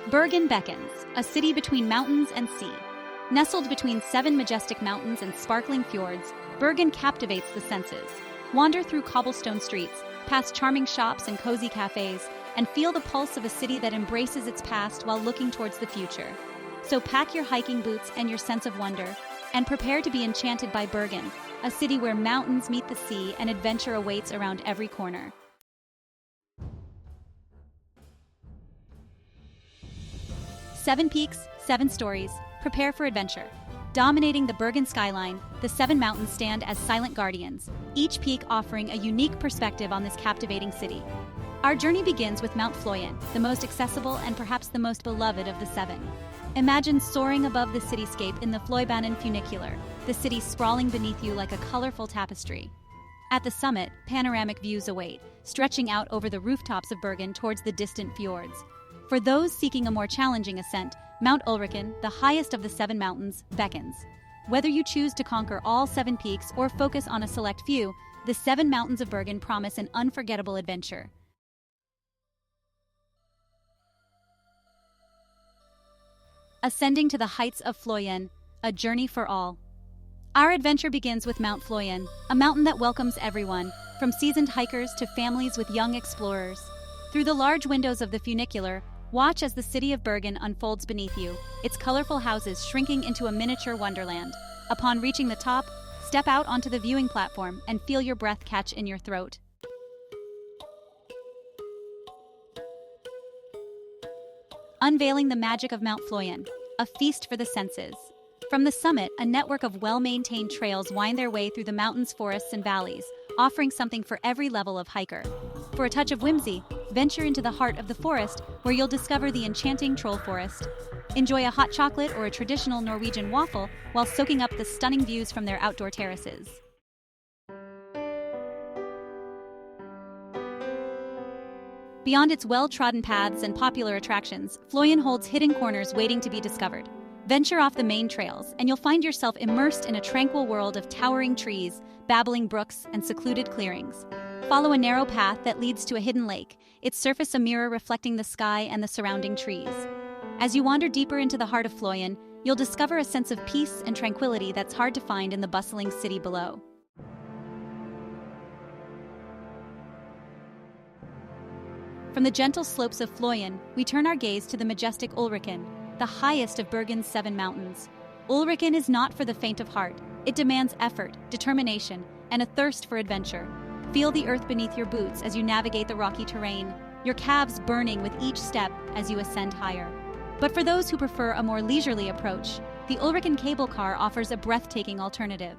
Bergen beckons, a city between mountains and sea. Nestled between 7 majestic mountains and sparkling fjords, Bergen captivates the senses. Wander through cobblestone streets, past charming shops and cozy cafes, and feel the pulse of a city that embraces its past while looking towards the future. So pack your hiking boots and your sense of wonder, and prepare to be enchanted by Bergen, a city where mountains meet the sea and adventure awaits around every corner. Seven peaks, 7 stories. Prepare for adventure. Dominating the Bergen skyline, the 7 mountains stand as silent guardians, each peak offering a unique perspective on this captivating city. Our journey begins with Mount Fløyen, the most accessible and perhaps the most beloved of the 7. Imagine soaring above the cityscape in the Fløyen funicular, the city sprawling beneath you like a colorful tapestry. At the summit, panoramic views await, stretching out over the rooftops of Bergen towards the distant fjords. For those seeking a more challenging ascent, Mount Ulriken, the highest of the 7 mountains, beckons. Whether you choose to conquer all 7 peaks or focus on a select few, the 7 mountains of Bergen promise an unforgettable adventure. Ascending to the heights of Fløyen, a journey for all. Our adventure begins with Mount Fløyen, a mountain that welcomes everyone, from seasoned hikers to families with young explorers. Through the large windows of the funicular, watch as the city of Bergen unfolds beneath you, its colorful houses shrinking into a miniature wonderland. Upon reaching the top, step out onto the viewing platform and feel your breath catch in your throat. Unveiling the magic of Mount Fløyen, a feast for the senses. From the summit, a network of well-maintained trails wind their way through the mountains, forests, and valleys, offering something for every level of hiker. For a touch of whimsy, venture into the heart of the forest, where you'll discover the enchanting troll forest. Enjoy a hot chocolate or a traditional Norwegian waffle while soaking up the stunning views from their outdoor terraces. Beyond its well-trodden paths and popular attractions, Fløyen holds hidden corners waiting to be discovered. Venture off the main trails, and you'll find yourself immersed in a tranquil world of towering trees, babbling brooks, and secluded clearings. Follow a narrow path that leads to a hidden lake, its surface a mirror reflecting the sky and the surrounding trees. As you wander deeper into the heart of Fløyen, you'll discover a sense of peace and tranquility that's hard to find in the bustling city below. From the gentle slopes of Fløyen, we turn our gaze to the majestic Ulriken, the highest of Bergen's 7 mountains. Ulriken is not for the faint of heart. It demands effort, determination, and a thirst for adventure. Feel the earth beneath your boots as you navigate the rocky terrain, your calves burning with each step as you ascend higher. But for those who prefer a more leisurely approach, the Ulriken cable car offers a breathtaking alternative.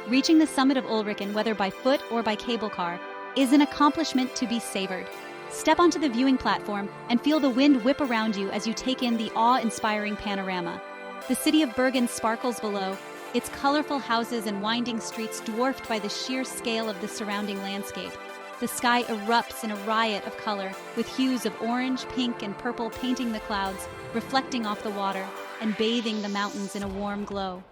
Reaching the summit of Ulriken, whether by foot or by cable car, is an accomplishment to be savored. Step onto the viewing platform and feel the wind whip around you as you take in the awe-inspiring panorama. The city of Bergen sparkles below, its colorful houses and winding streets dwarfed by the sheer scale of the surrounding landscape. The sky erupts in a riot of color, with hues of orange, pink, and purple painting the clouds, reflecting off the water, and bathing the mountains in a warm glow.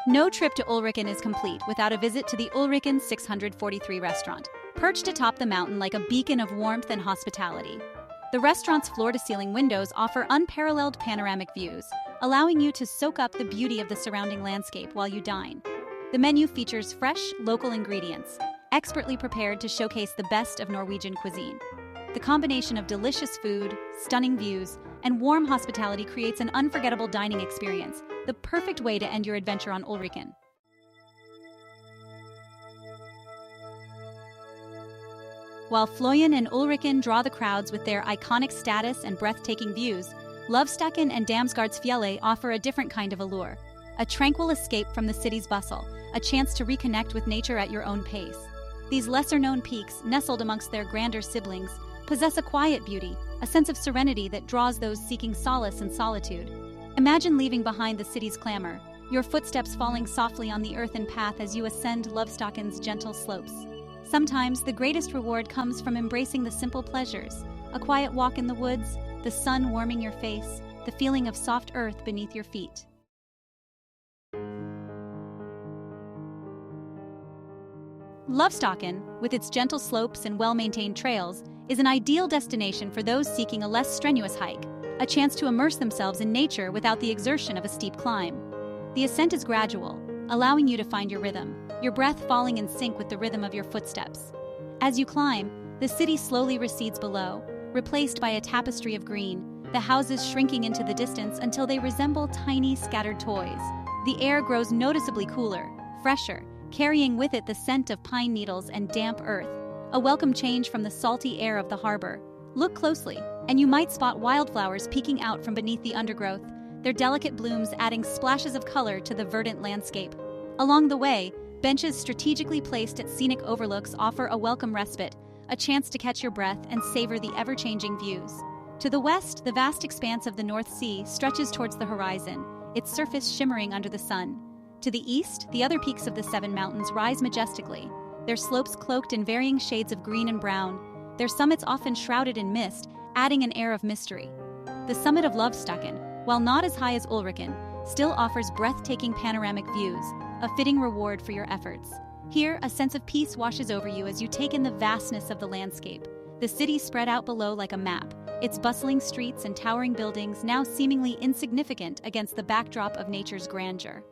No trip to Ulriken is complete without a visit to the Ulriken 643 restaurant, perched atop the mountain like a beacon of warmth and hospitality. The restaurant's floor-to-ceiling windows offer unparalleled panoramic views, allowing you to soak up the beauty of the surrounding landscape while you dine. The menu features fresh, local ingredients, expertly prepared to showcase the best of Norwegian cuisine. The combination of delicious food, stunning views, and warm hospitality creates an unforgettable dining experience, the perfect way to end your adventure on Ulriken. While Fløyen and Ulriken draw the crowds with their iconic status and breathtaking views, Lovstakken and Damsgardsfjellet offer a different kind of allure. A tranquil escape from the city's bustle, a chance to reconnect with nature at your own pace. These lesser-known peaks, nestled amongst their grander siblings, possess a quiet beauty, a sense of serenity that draws those seeking solace in solitude. Imagine leaving behind the city's clamor, your footsteps falling softly on the earthen path as you ascend Lovstakken's gentle slopes. Sometimes the greatest reward comes from embracing the simple pleasures, a quiet walk in the woods, the sun warming your face, the feeling of soft earth beneath your feet. Lovstocken, with its gentle slopes and well-maintained trails, is an ideal destination for those seeking a less strenuous hike, a chance to immerse themselves in nature without the exertion of a steep climb. The ascent is gradual, allowing you to find your rhythm, your breath falling in sync with the rhythm of your footsteps. As you climb, the city slowly recedes below, replaced by a tapestry of green, the houses shrinking into the distance until they resemble tiny, scattered toys. The air grows noticeably cooler, fresher, carrying with it the scent of pine needles and damp earth, a welcome change from the salty air of the harbor. Look closely, and you might spot wildflowers peeking out from beneath the undergrowth, their delicate blooms adding splashes of color to the verdant landscape. Along the way, benches strategically placed at scenic overlooks offer a welcome respite, a chance to catch your breath and savor the ever-changing views. To the west, the vast expanse of the North Sea stretches towards the horizon, its surface shimmering under the sun. To the east, the other peaks of the Seven Mountains rise majestically, their slopes cloaked in varying shades of green and brown, their summits often shrouded in mist, adding an air of mystery. The summit of Lovstocken, while not as high as Ulriken, still offers breathtaking panoramic views, a fitting reward for your efforts. Here, a sense of peace washes over you as you take in the vastness of the landscape. The city spread out below like a map, its bustling streets and towering buildings now seemingly insignificant against the backdrop of nature's grandeur.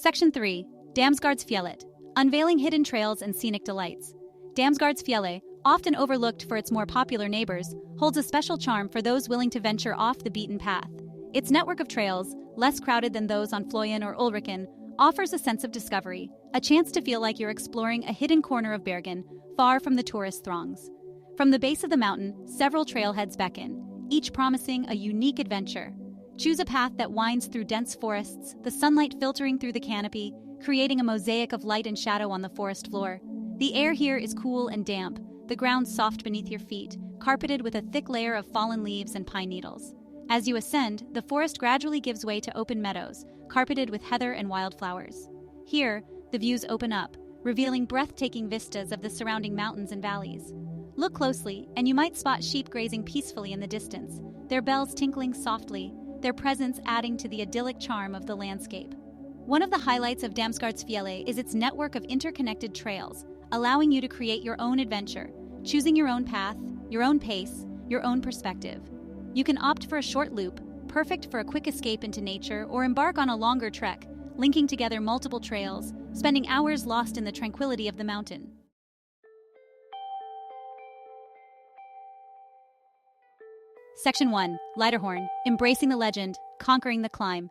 Section 3. Damsgardsfjellet, unveiling hidden trails and scenic delights. Damsgardsfjellet, often overlooked for its more popular neighbors, holds a special charm for those willing to venture off the beaten path. Its network of trails, less crowded than those on Fløyen or Ulriken, offers a sense of discovery, a chance to feel like you're exploring a hidden corner of Bergen, far from the tourist throngs. From the base of the mountain, several trailheads beckon, each promising a unique adventure. Choose a path that winds through dense forests, the sunlight filtering through the canopy, creating a mosaic of light and shadow on the forest floor. The air here is cool and damp, the ground soft beneath your feet, carpeted with a thick layer of fallen leaves and pine needles. As you ascend, the forest gradually gives way to open meadows, carpeted with heather and wildflowers. Here, the views open up, revealing breathtaking vistas of the surrounding mountains and valleys. Look closely, and you might spot sheep grazing peacefully in the distance, their bells tinkling softly, their presence adding to the idyllic charm of the landscape. One of the highlights of Damsgardsfjellet is its network of interconnected trails, allowing you to create your own adventure, choosing your own path, your own pace, your own perspective. You can opt for a short loop, perfect for a quick escape into nature, or embark on a longer trek, linking together multiple trails, spending hours lost in the tranquility of the mountain. Section 1. Leiterhorn, embracing the legend, conquering the climb.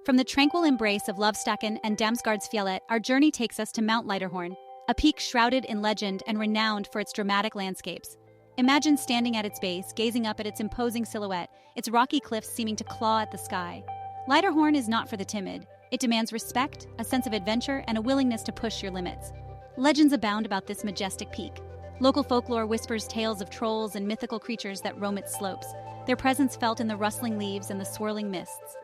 From the tranquil embrace of Lovstocken and Damsgardsfjellet, our journey takes us to Mount Leiterhorn, a peak shrouded in legend and renowned for its dramatic landscapes. Imagine standing at its base, gazing up at its imposing silhouette, its rocky cliffs seeming to claw at the sky. Leiterhorn is not for the timid. It demands respect, a sense of adventure, and a willingness to push your limits. Legends abound about this majestic peak. Local folklore whispers tales of trolls and mythical creatures that roam its slopes, their presence felt in the rustling leaves and the swirling mists.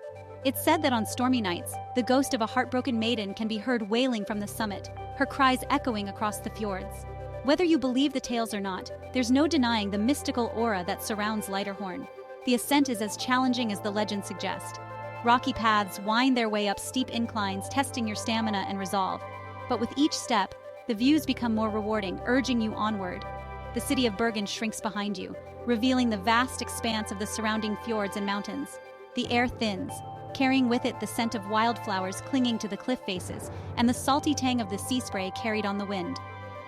It's said that on stormy nights, the ghost of a heartbroken maiden can be heard wailing from the summit, her cries echoing across the fjords. Whether you believe the tales or not, there's no denying the mystical aura that surrounds Leiterhorn. The ascent is as challenging as the legends suggest. Rocky paths wind their way up steep inclines, testing your stamina and resolve. But with each step, the views become more rewarding, urging you onward. The city of Bergen shrinks behind you, revealing the vast expanse of the surrounding fjords and mountains. The air thins, carrying with it the scent of wildflowers clinging to the cliff faces and the salty tang of the sea spray carried on the wind.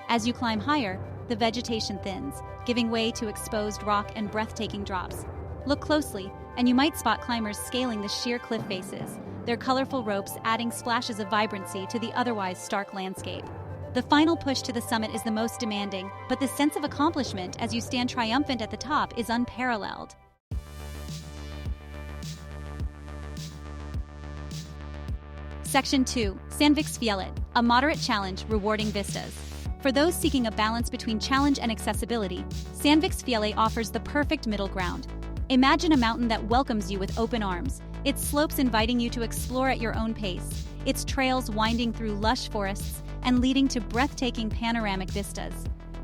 As you climb higher, the vegetation thins, giving way to exposed rock and breathtaking drops. Look closely, and you might spot climbers scaling the sheer cliff faces, their colorful ropes adding splashes of vibrancy to the otherwise stark landscape. The final push to the summit is the most demanding, but the sense of accomplishment as you stand triumphant at the top is unparalleled. Section 2. Sandviksfjellet, a moderate challenge, rewarding vistas. For those seeking a balance between challenge and accessibility, Sandviksfjellet offers the perfect middle ground. Imagine a mountain that welcomes you with open arms, its slopes inviting you to explore at your own pace, its trails winding through lush forests and leading to breathtaking panoramic vistas.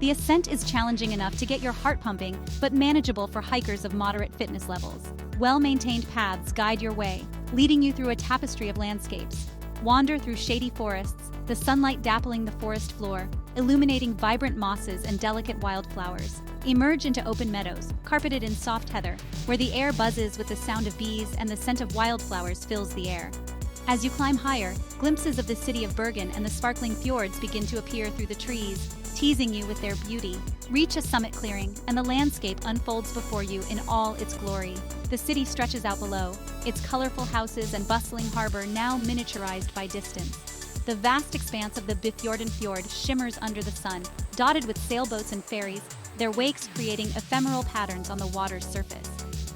The ascent is challenging enough to get your heart pumping, but manageable for hikers of moderate fitness levels. Well-maintained paths guide your way, leading you through a tapestry of landscapes. Wander through shady forests, the sunlight dappling the forest floor, illuminating vibrant mosses and delicate wildflowers. Emerge into open meadows, carpeted in soft heather, where the air buzzes with the sound of bees and the scent of wildflowers fills the air. As you climb higher, glimpses of the city of Bergen and the sparkling fjords begin to appear through the trees, teasing you with their beauty. Reach a summit clearing, and the landscape unfolds before you in all its glory. The city stretches out below, its colorful houses and bustling harbor now miniaturized by distance. The vast expanse of the Bifjorden Fjord shimmers under the sun, dotted with sailboats and ferries, their wakes creating ephemeral patterns on the water's surface.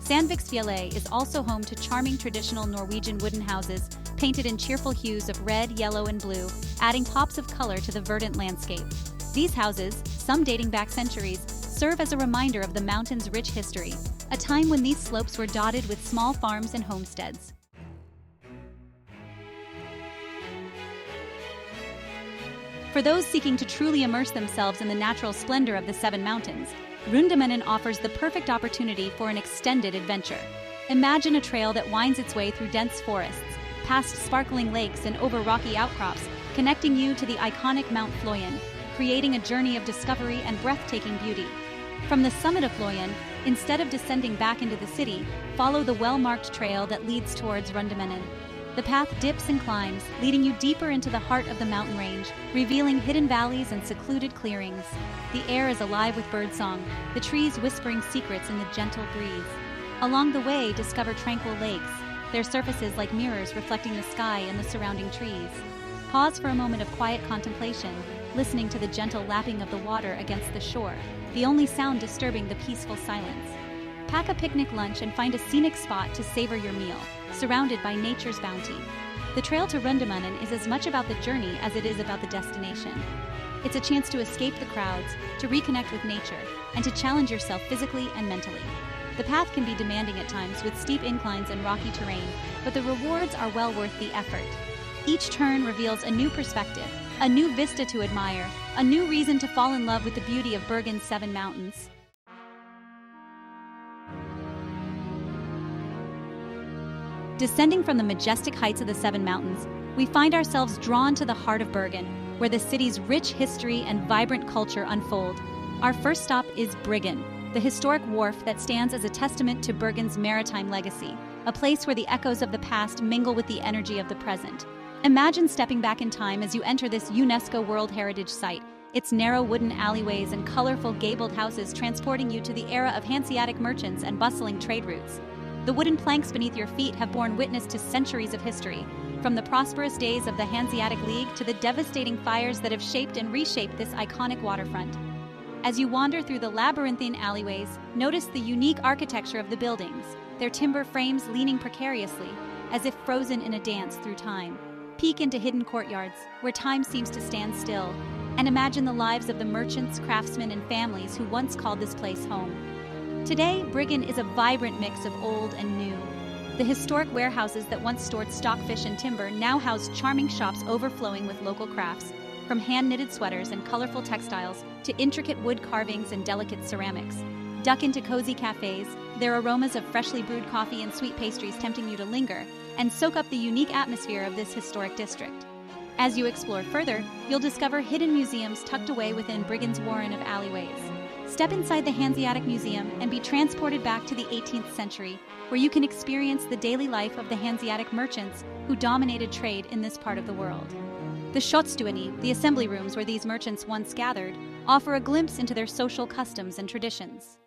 Sandviksfjellet is also home to charming traditional Norwegian wooden houses, painted in cheerful hues of red, yellow, and blue, adding pops of color to the verdant landscape. These houses, some dating back centuries, serve as a reminder of the mountain's rich history, a time when these slopes were dotted with small farms and homesteads. For those seeking to truly immerse themselves in the natural splendor of the Seven Mountains, Rundemannen offers the perfect opportunity for an extended adventure. Imagine a trail that winds its way through dense forests, past sparkling lakes and over rocky outcrops, connecting you to the iconic Mount Fløyen, creating a journey of discovery and breathtaking beauty. From the summit of Fløyen, instead of descending back into the city, follow the well-marked trail that leads towards Rundemannen. The path dips and climbs, leading you deeper into the heart of the mountain range, revealing hidden valleys and secluded clearings. The air is alive with birdsong, the trees whispering secrets in the gentle breeze. Along the way, discover tranquil lakes, their surfaces like mirrors reflecting the sky and the surrounding trees. Pause for a moment of quiet contemplation, listening to the gentle lapping of the water against the shore, the only sound disturbing the peaceful silence. Pack a picnic lunch and find a scenic spot to savor your meal, surrounded by nature's bounty. The trail to Rundemannen is as much about the journey as it is about the destination. It's a chance to escape the crowds, to reconnect with nature, and to challenge yourself physically and mentally. The path can be demanding at times with steep inclines and rocky terrain, but the rewards are well worth the effort. Each turn reveals a new perspective, a new vista to admire, a new reason to fall in love with the beauty of Bergen's Seven Mountains. Descending from the majestic heights of the Seven Mountains, we find ourselves drawn to the heart of Bergen, where the city's rich history and vibrant culture unfold. Our first stop is Bergen, the historic wharf that stands as a testament to Bergen's maritime legacy, a place where the echoes of the past mingle with the energy of the present. Imagine stepping back in time as you enter this UNESCO World Heritage Site, its narrow wooden alleyways and colorful gabled houses transporting you to the era of Hanseatic merchants and bustling trade routes. The wooden planks beneath your feet have borne witness to centuries of history, from the prosperous days of the Hanseatic League to the devastating fires that have shaped and reshaped this iconic waterfront. As you wander through the labyrinthine alleyways, notice the unique architecture of the buildings, their timber frames leaning precariously, as if frozen in a dance through time. Peek into hidden courtyards, where time seems to stand still, and imagine the lives of the merchants, craftsmen, and families who once called this place home. Today, Bergen is a vibrant mix of old and new. The historic warehouses that once stored stockfish and timber now house charming shops overflowing with local crafts, from hand-knitted sweaters and colorful textiles to intricate wood carvings and delicate ceramics. Duck into cozy cafes, their aromas of freshly brewed coffee and sweet pastries tempting you to linger, and soak up the unique atmosphere of this historic district. As you explore further, you'll discover hidden museums tucked away within Bergen's warren of alleyways. Step inside the Hanseatic Museum and be transported back to the 18th century, where you can experience the daily life of the Hanseatic merchants who dominated trade in this part of the world. The Skjotstuene, the assembly rooms where these merchants once gathered, offer a glimpse into their social customs and traditions.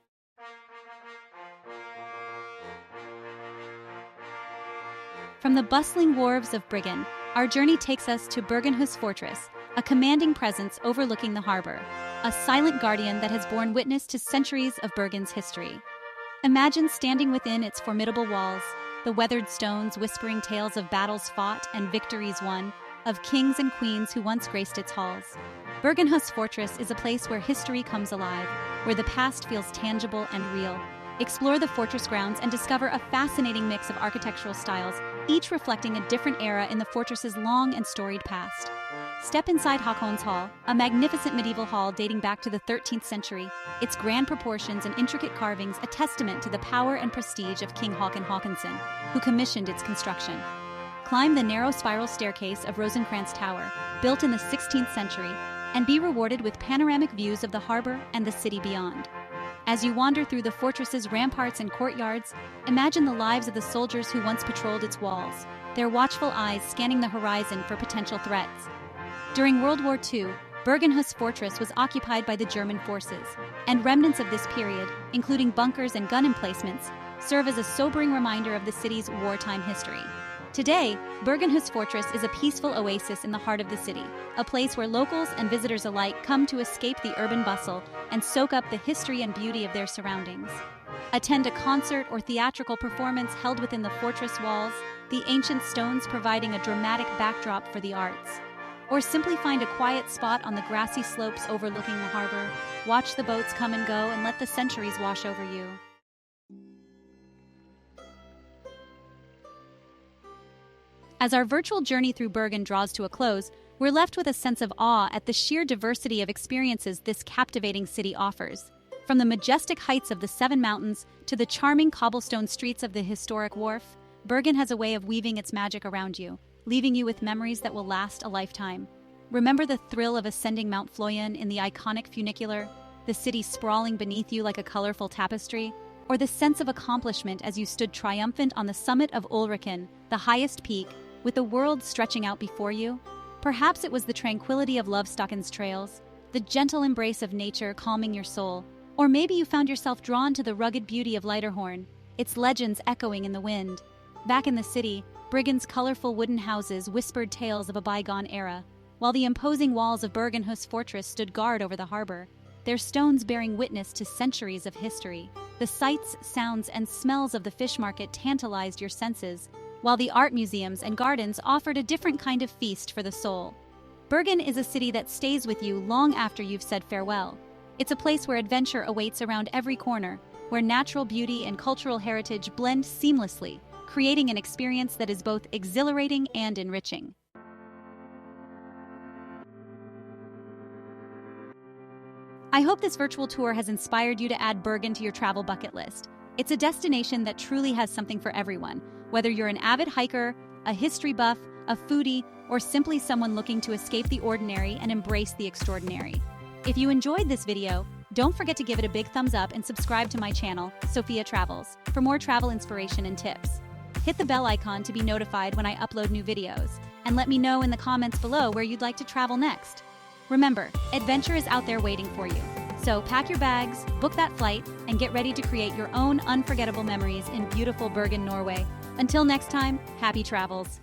From the bustling wharves of Bergen, our journey takes us to Bergenhus Fortress, a commanding presence overlooking the harbor, a silent guardian that has borne witness to centuries of Bergen's history. Imagine standing within its formidable walls, the weathered stones whispering tales of battles fought and victories won, of kings and queens who once graced its halls. Bergenhus Fortress is a place where history comes alive, where the past feels tangible and real. Explore the fortress grounds and discover a fascinating mix of architectural styles, each reflecting a different era in the fortress's long and storied past. Step inside Håkon's Hall, a magnificent medieval hall dating back to the 13th century, its grand proportions and intricate carvings a testament to the power and prestige of King Håkon Håkonsson, who commissioned its construction. Climb the narrow spiral staircase of Rosenkrantz Tower, built in the 16th century, and be rewarded with panoramic views of the harbor and the city beyond. As you wander through the fortress's ramparts and courtyards, imagine the lives of the soldiers who once patrolled its walls, their watchful eyes scanning the horizon for potential threats. During World War II, Bergenhus Fortress was occupied by the German forces, and remnants of this period, including bunkers and gun emplacements, serve as a sobering reminder of the city's wartime history. Today, Bergenhus Fortress is a peaceful oasis in the heart of the city, a place where locals and visitors alike come to escape the urban bustle and soak up the history and beauty of their surroundings. Attend a concert or theatrical performance held within the fortress walls, the ancient stones providing a dramatic backdrop for the arts. Or simply find a quiet spot on the grassy slopes overlooking the harbor, watch the boats come and go, and let the centuries wash over you. As our virtual journey through Bergen draws to a close, we're left with a sense of awe at the sheer diversity of experiences this captivating city offers. From the majestic heights of the Seven Mountains to the charming cobblestone streets of the historic wharf, Bergen has a way of weaving its magic around you, leaving you with memories that will last a lifetime. Remember the thrill of ascending Mount Fløyen in the iconic funicular, the city sprawling beneath you like a colorful tapestry, or the sense of accomplishment as you stood triumphant on the summit of Ulriken, the highest peak, with the world stretching out before you? Perhaps it was the tranquility of Lovestocken's trails, the gentle embrace of nature calming your soul, or maybe you found yourself drawn to the rugged beauty of Leiterhorn, its legends echoing in the wind. Back in the city, Bergen's colorful wooden houses whispered tales of a bygone era, while the imposing walls of Bergenhus Fortress stood guard over the harbor, their stones bearing witness to centuries of history. The sights, sounds, and smells of the fish market tantalized your senses, while the art museums and gardens offered a different kind of feast for the soul. Bergen is a city that stays with you long after you've said farewell. It's a place where adventure awaits around every corner, where natural beauty and cultural heritage blend seamlessly, creating an experience that is both exhilarating and enriching. I hope this virtual tour has inspired you to add Bergen to your travel bucket list. It's a destination that truly has something for everyone, whether you're an avid hiker, a history buff, a foodie, or simply someone looking to escape the ordinary and embrace the extraordinary. If you enjoyed this video, don't forget to give it a big thumbs up and subscribe to my channel, Sophia Travels, for more travel inspiration and tips. Hit the bell icon to be notified when I upload new videos, and let me know in the comments below where you'd like to travel next. Remember, adventure is out there waiting for you. So pack your bags, book that flight, and get ready to create your own unforgettable memories in beautiful Bergen, Norway. Until next time, happy travels.